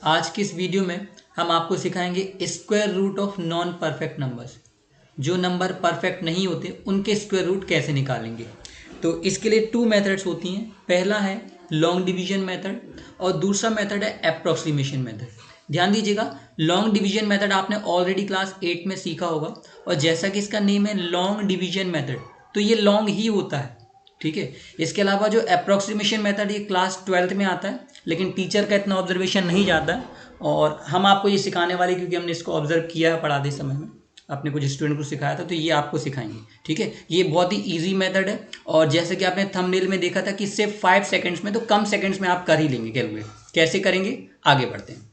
आज की इस वीडियो में हम आपको सिखाएंगे square root of non perfect numbers. जो नंबर परफेक्ट नहीं होते उनके स्क्वायर रूट कैसे निकालेंगे। तो इसके लिए टू मेथड्स होती हैं। पहला है लॉन्ग डिवीजन मेथड और दूसरा मेथड है अप्रॉक्सीमेशन मेथड। ध्यान दीजिएगा, लॉन्ग डिवीजन मेथड आपने ऑलरेडी क्लास 8 में सीखा होगा, और जैसा कि इसका नेम है लॉन्ग डिवीजन मेथड, तो ये लॉन्ग ही होता है। ठीक है। इसके अलावा जो अप्रॉक्सीमेशन मेथड ये क्लास 12th में आता है, लेकिन टीचर का इतना ऑब्जर्वेशन नहीं जाता है, और हम आपको ये सिखाने वाले क्योंकि हमने इसको ऑब्जर्व किया है पढ़ाते समय में, अपने कुछ स्टूडेंट को सिखाया था, तो ये आपको सिखाएंगे। ठीक है। ये बहुत ही इजी मेथड है, और जैसे कि आपने थंबनेल में देखा था कि सिर्फ 5 सेकंड्स में, तो कम सेकंड्स में आप कर ही लेंगे कैलकुलेट। कैसे करेंगे आगे बढ़ते हैं।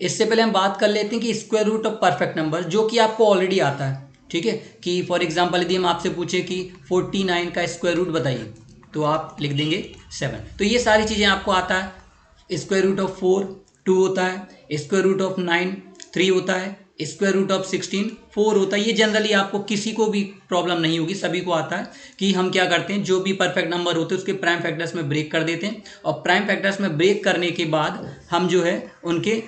इससे पहले हम बात कर लेते हैं कि square root of perfect number, जो कि आपको ऑलरेडी आता है। ठीक है। कि फॉर एग्जांपल यदि हम आपसे पूछे कि 49 का स्क्वायर रूट बताइए, तो आप लिख देंगे 7। तो ये सारी चीज़ें आपको आता है। स्क्वायर रूट ऑफ 4 2 होता है, स्क्वायर रूट ऑफ 9 3 होता है, स्क्वायर रूट ऑफ 16 4 होता है। ये जनरली आपको किसी को भी प्रॉब्लम नहीं होगी, सभी को आता है कि हम क्या करते हैं, जो भी परफेक्ट नंबर होते हैं उसके प्राइम फैक्टर्स में ब्रेक कर देते हैं, और प्राइम फैक्टर्स में ब्रेक करने के बाद हम जो है उनके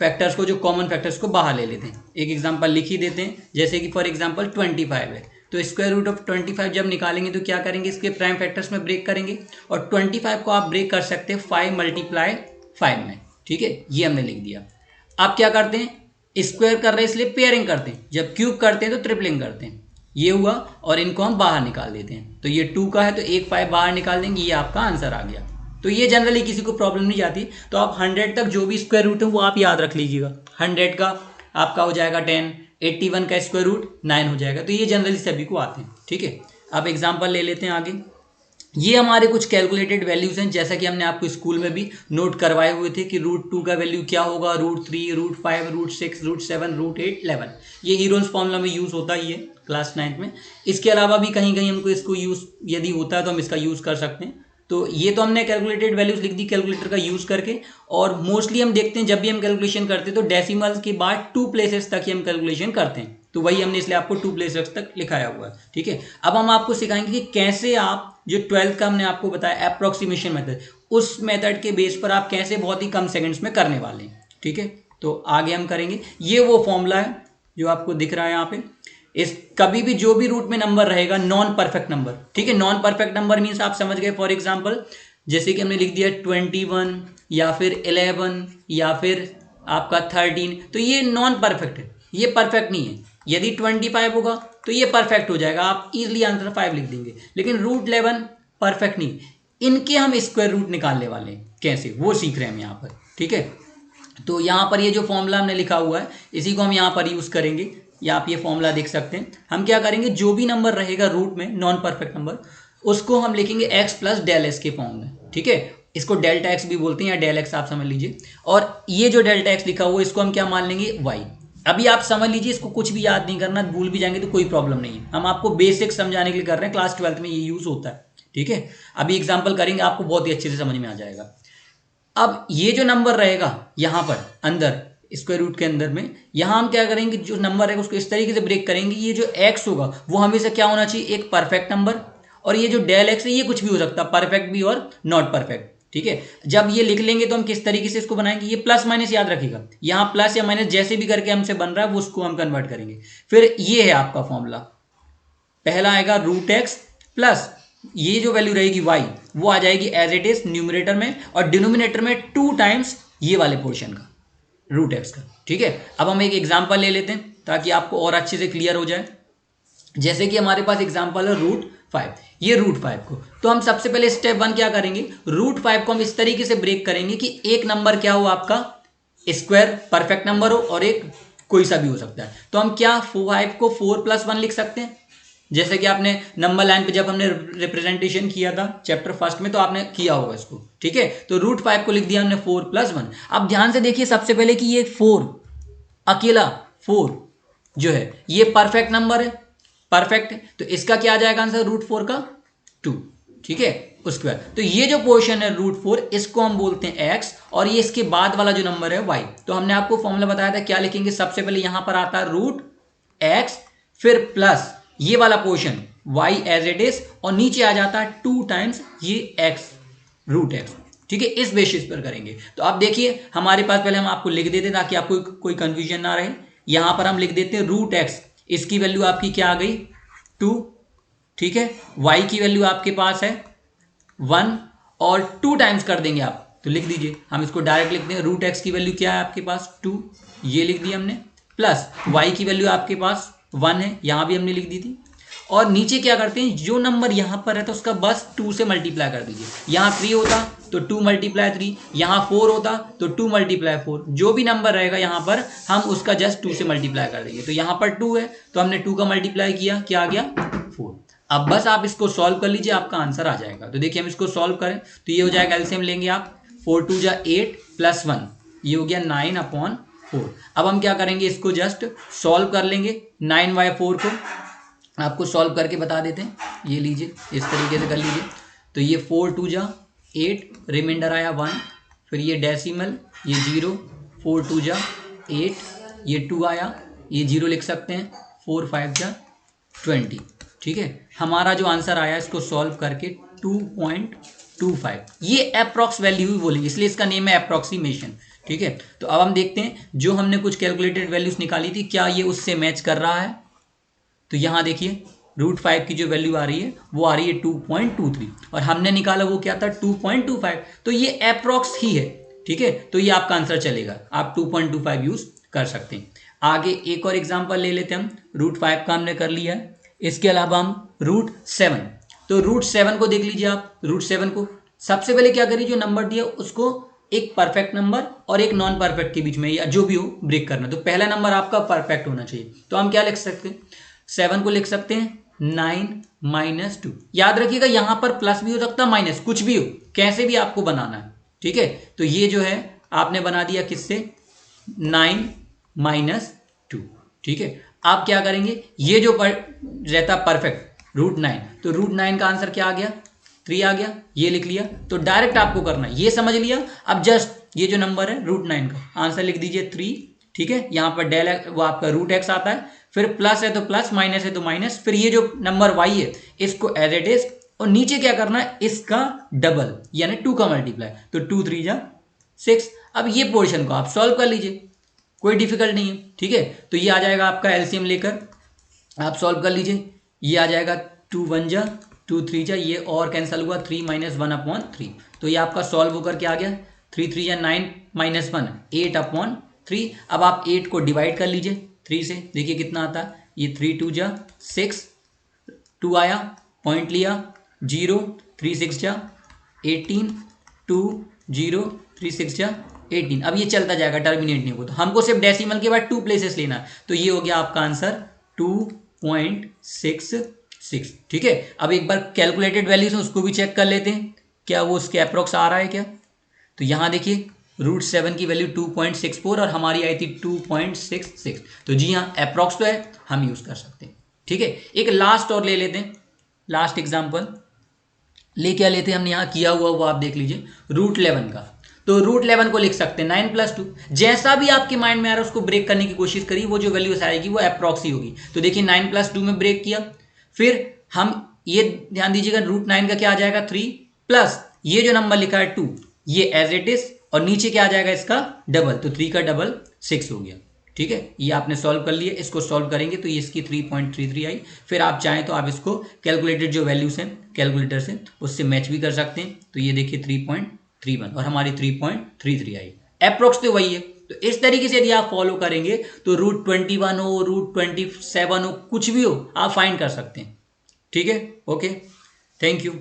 फैक्टर्स को, जो कॉमन फैक्टर्स को बाहर ले लेते हैं। एक एग्जांपल लिख ही देते हैं, जैसे कि फॉर एग्जांपल 25 है, तो स्क्वायर रूट ऑफ 25 जब निकालेंगे तो क्या करेंगे, इसके प्राइम फैक्टर्स में ब्रेक करेंगे, और 25 को आप ब्रेक कर सकते हैं 5 × 5 में। ठीक है, ये हमने लिख दिया। आप क्या करते हैं, स्क्वायर कर रहे हैं इसलिए पेयरिंग करते हैं, जब क्यूब करते हैं तो ट्रिपलिंग करते हैं। ये हुआ, और इनको हम बाहर निकाल देते हैं। तो ये 2 का है तो एक 5 बाहर निकाल देंगे, ये आपका आंसर आ गया। तो ये जनरली किसी को प्रॉब्लम नहीं जाती। तो आप 100 तक जो भी स्क्वायर रूट है वो आप याद रख लीजिएगा। 100 का आपका हो जाएगा 10, 81 का स्क्वायर रूट 9 हो जाएगा। तो ये जनरली सभी को आते हैं। ठीक है। अब एग्जांपल ले लेते हैं आगे। ये हमारे कुछ कैलकुलेटेड वैल्यूज हैं, जैसा कि हमने आपको स्कूल में भी नोट करवाए हुए थे कि √2 का वैल्यू क्या होगा, √3, √5, √6, √7, √8, 11। ये हीरोन्स फॉर्मूला में यूज होता ही है क्लास 9 में। इसके अलावा भी कहीं कहीं हमको इसको यूज यदि होता है तो हम इसका यूज कर सकते हैं। तो ये तो हमने कैलकुलेटेड वैल्यूज लिख दी कैलकुलेटर का यूज करके। और मोस्टली हम देखते हैं जब भी हम कैलकुलेशन करते हैं तो डेसिमल के बाद 2 प्लेसेस तक ही हम कैलकुलेशन करते हैं, तो वही हमने इसलिए आपको 2 प्लेसेस तक लिखाया हुआ है। ठीक है। अब हम आपको सिखाएंगे कि कैसे आप जो 12th का हमने आपको बताया अप्रोक्सीमेशन मेथड, उस मेथड के बेस पर आप कैसे बहुत ही कम सेकंड्स में करने वाले हैं। ठीक है। तो आगे हम करेंगे। ये वो फॉर्मूला है जो आपको दिख रहा है यहाँ पे। इस कभी भी जो भी रूट में नंबर रहेगा नॉन परफेक्ट नंबर, ठीक है, नॉन परफेक्ट नंबर मीन्स आप समझ गए। फॉर एग्जांपल जैसे कि हमने लिख दिया 21 या फिर 11 या फिर आपका 13, तो ये नॉन परफेक्ट है, ये परफेक्ट नहीं है। यदि 25 होगा तो ये परफेक्ट हो जाएगा, आप इजीली आंसर 5 लिख देंगे। लेकिन √11 परफेक्ट नहीं। इनके हम स्क्वायर रूट निकालने वाले हैं, कैसे वो सीख रहे हैं हम यहाँ पर। ठीक है। तो यहाँ पर ये जो फॉर्मूला हमने लिखा हुआ है इसी को हम यहाँ पर यूज करेंगे, या आप ये फॉर्मूला देख सकते हैं। हम क्या करेंगे, जो भी नंबर रहेगा रूट में नॉन परफेक्ट नंबर, उसको हम लिखेंगे x + del x के फॉर्म में। ठीक है। इसको डेल्टा x भी बोलते हैं, या del x आप समझ लीजिए। और ये जो डेल्टा x लिखा हुआ है इसको हम क्या मान लेंगे, y। अभी आप समझ लीजिए, इसको कुछ भी याद नहीं करना, भूल भी जाएंगे तो कोई प्रॉब्लम नहीं है। हम आपको बेसिक समझाने के लिए कर रहे हैं, क्लास 12th में ये यूज होता है। ठीक है। अभी एग्जाम्पल करेंगे, आपको बहुत ही अच्छे से समझ में आ जाएगा। अब ये जो नंबर रहेगा यहाँ पर अंदर स्क्वायर रूट के अंदर में, यहाँ हम क्या करेंगे, जो नंबर है उसको इस तरीके से ब्रेक करेंगे। ये जो x होगा वो हमेशा क्या होना चाहिए, एक परफेक्ट नंबर। और ये जो del x है ये कुछ भी हो सकता है, परफेक्ट भी और नॉट परफेक्ट। ठीक है। जब ये लिख लेंगे तो हम किस तरीके से इसको बनाएंगे, ये प्लस माइनस याद रखिएगा, यहाँ प्लस या माइनस जैसे भी करके हमसे बन रहा है वो उसको हम कन्वर्ट करेंगे। फिर ये है आपका फॉर्मूला, पहला आएगा √x प्लस ये जो वैल्यू रहेगी y, वो आ जाएगी एज इट इज न्यूमरेटर में, और डिनोमिनेटर में 2 टाइम्स ये वाले पोर्शन का √x का। ठीक है। अब हम एक एग्जांपल ले लेते हैं ताकि आपको और अच्छे से क्लियर हो जाए। जैसे कि हमारे पास एग्जांपल है √5, ये √5 को, तो हम सबसे पहले स्टेप 1 क्या करेंगे, √5 को हम इस तरीके से ब्रेक करेंगे कि एक नंबर क्या हो आपका स्क्वायर परफेक्ट नंबर हो, और एक कोई सा भी हो सकता है। तो हम क्या 5 को 4 + 1 लिख सकते हैं, जैसे कि आपने नंबर लाइन पे जब हमने रिप्रेजेंटेशन किया था चैप्टर 1 में तो आपने किया होगा इसको। ठीक है। तो √5 को लिख दिया हमने 4 + 1। अब ध्यान से देखिए सबसे पहले कि ये 4 अकेला 4 जो है ये परफेक्ट नंबर है, परफेक्ट है, तो इसका क्या आ जाएगा आंसर, √4 का 2। ठीक है, उसके बाद तो ये जो पोर्शन है √4 इसको हम बोलते हैं x, और ये इसके बाद वाला जो नंबर है y। तो हमने आपको फॉर्मूला बताया था, क्या लिखेंगे, सबसे पहले यहां पर आता है √x, फिर प्लस ये वाला portion y as it is, और नीचे आ जाता है 2 टाइम्स ये x √x। ठीक है, इस बेसिस पर करेंगे। तो आप देखिए हमारे पास, पहले हम आपको लिख देते ताकि आपको कोई कंफ्यूजन ना रहे। यहां पर हम लिख देते हैं रूट एक्स, इसकी वैल्यू आपकी क्या आ गई 2, ठीक है। वाई की वैल्यू आपके पास है 1 और 2 टाइम्स कर देंगे आप, तो लिख दीजिए, हम इसको डायरेक्ट लिखते हैं। रूट एक्स की वैल्यू क्या है आपके पास 2, ये लिख दिया हमने, प्लस वाई की वैल्यू आपके पास 1 है, यहां भी हमने लिख दी थी। और नीचे क्या करते हैं, जो नंबर यहां पर है तो उसका बस 2 से मल्टीप्लाई कर दीजिए। यहां 3 होता तो 2 मल्टीप्लाई 3, यहां 4 होता तो 2 मल्टीप्लाई 4, जो भी नंबर रहेगा यहां पर हम उसका जस्ट 2 से मल्टीप्लाई कर देंगे। तो यहां पर 2 है तो हमने 2 का मल्टीप्लाई किया, क्या आ गया 4। अब बस आप इसको सॉल्व कर लीजिए, आपका आंसर आ जाएगा। तो देखिए हम इसको सॉल्व करें तो ये हो जाएगा, एलसीएम लेंगे आप, 4 2 जा 8 प्लस 1, ये हो गया 9/4। अब हम क्या करेंगे, इसको जस्ट सॉल्व कर लेंगे। 9/4 को आपको सॉल्व करके बता देते हैं, ये लीजिए इस तरीके से कर लीजिए। तो ये 4 2 जा 8, रिमाइंडर आया 1, फिर ये डेसिमल, ये 0, 4 2 जा 8, ये 2 आया, ये 0 लिख सकते हैं, 4 5 जा 20, ठीक है। हमारा जो आंसर आया इसको सॉल्व करके 2.25, ये अप्रॉक्स वैल्यू ही बोलेंगे, इसलिए इसका नेम है अप्रॉक्सीमेशन, ठीक है। तो अब हम देखते हैं जो हमने कुछ कैलकुलेटेड वैल्यूज निकाली थी, क्या ये उससे मैच कर रहा है। तो यहां देखिए √5 की जो वैल्यू आ रही है वो आ रही है 2.23, और हमने निकाला वो क्या था 2.25, तो ये अप्रॉक्स ही है, ठीक है। तो ये आपका आंसर चलेगा, आप 2.25 यूज कर सकते हैं। आगे एक और एग्जांपल ले लेते हैं हम, √5 का हमने कर लिया है, इसके अलावा हम √7, तो √7 को देख लीजिए आप। √7 को सबसे पहले क्या करिए, जो नंबर दिया उसको एक परफेक्ट नंबर और एक नॉन परफेक्ट के बीच में या जो भी हो ब्रेक करना। तो पहला नंबर आपका परफेक्ट होना चाहिए, तो हम क्या लिख सकते हैं, 7 को लिख सकते हैं 9 - 2। याद रखिएगा यहां पर प्लस भी हो सकता है, माइनस, कुछ भी हो, कैसे भी आपको बनाना है, ठीक है। तो ये जो है आपने बना दिया किससे, 9 - 2, ठीक है। आप क्या करेंगे, ये जो रहता परफेक्ट √9, तो √9 का आंसर क्या आ गया 3 आ गया, ये लिख लिया। तो डायरेक्ट आपको करना है, ये समझ लिया। अब जस्ट ये जो नंबर है √9 का आंसर लिख दीजिए 3, ठीक है। यहां पर डेल वो आपका √x आता है, फिर प्लस है तो प्लस, माइनस है तो माइनस, फिर ये जो नंबर y है इसको एज इट इज, और नीचे क्या करना है इसका डबल यानी 2 का मल्टीप्लाई, तो 2 3 जा 6। अब ये पोर्शन को आप सॉल्व कर लीजिए, कोई डिफिकल्ट नहीं है, ठीक है। तो ये आ जाएगा आपका एलसीएम लेकर आप सॉल्व कर लीजिए, ये आ जाएगा 2 1 जा 2 3 जा, ये और कैंसिल हुआ 3 - 1/3, तो ये आपका सॉल्व होकर के आ गया 3 3 जा 9 - 1 8/3। अब आप 8 को डिवाइड कर लीजिए 3 से, देखिए कितना आता है, ये 3 2 जा 6, 2 आया, पॉइंट लिया 0, 3 6 जा 18, 2 0 3 6 जा 18। अब ये चलता जाएगा, टर्मिनेट नहीं होगा, तो हमको सिर्फ डेसिमल के बाद 2 प्लेसेस लेना है, तो ये हो गया आपका आंसर 2.66, ठीक है। अब एक बार कैलकुलेटेड वैल्यूज उसको भी चेक कर लेते हैं, क्या वो उसके अप्रोक्स आ रहा है क्या। तो यहां देखिए √7 की वैल्यू 2.64 और हमारी आई थी 2.66, तो जी हाँ अप्रोक्स तो है, हम यूज कर सकते हैं, ठीक है। एक लास्ट और ले लेते हैं, लास्ट एग्जांपल ले क्या लेते हैं हमने यहाँ किया हुआ वो आप देख लीजिए, √11 का। तो √11 को लिख सकते हैं 9 + 2, जैसा भी आपके माइंड में आ रहा है उसको ब्रेक करने की कोशिश करिए, वो जो वैल्यूज आएगी वो अप्रॉक्स ही होगी। तो देखिए 9 + 2 में ब्रेक किया, फिर हम ये ध्यान दीजिएगा √9 का क्या आ जाएगा 3, प्लस ये जो नंबर लिखा है 2, ये एज इट इज, और नीचे क्या आ जाएगा इसका डबल, तो 3 का डबल 6 हो गया, ठीक है। ये आपने सॉल्व कर लिया, इसको सॉल्व करेंगे तो ये इसकी 3.33 आई। फिर आप चाहें तो आप इसको कैलकुलेटेड जो वैल्यूज हैं कैलकुलेटर से उससे मैच भी कर सकते हैं, तो ये देखिए 3.31 और हमारी 3.33 आई, अप्रोक्स तो वही है। तो इस तरीके से यदि आप फॉलो करेंगे तो √21 हो, √27 हो, कुछ भी हो आप फाइंड कर सकते हैं, ठीक है। Okay, thank you.